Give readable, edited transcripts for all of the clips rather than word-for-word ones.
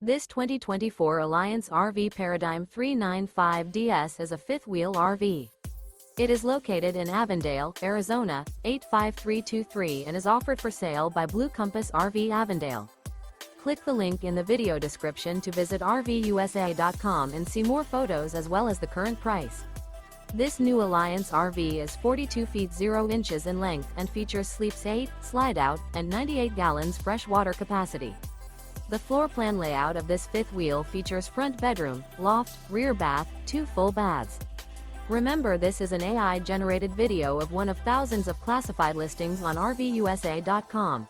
This 2024 Alliance RV Paradigm 395DS is a fifth-wheel RV. It is located in Avondale, Arizona, 85323 and is offered for sale by Blue Compass RV Avondale. Click the link in the video description to visit RVUSA.com and see more photos as well as the current price. This new Alliance RV is 42 feet 0 inches in length and features sleeps 8, Slideout, and 98 gallons fresh water capacity. The floor plan layout of this fifth wheel features front bedroom, loft, rear bath, 2 full baths. Remember, this is an AI-generated video of one of thousands of classified listings on RVUSA.com.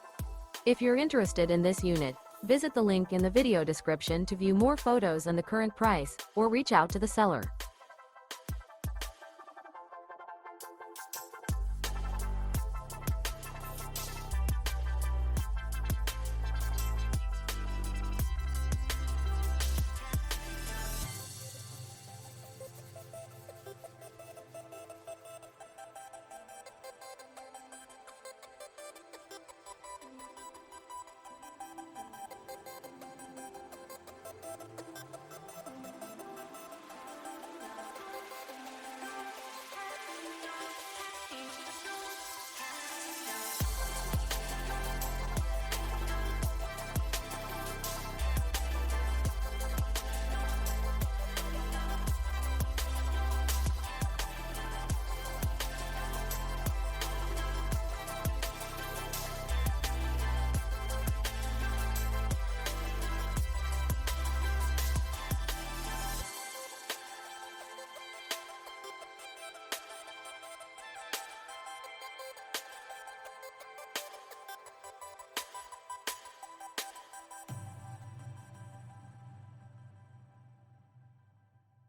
If you're interested in this unit, visit the link in the video description to view more photos and the current price, or reach out to the seller.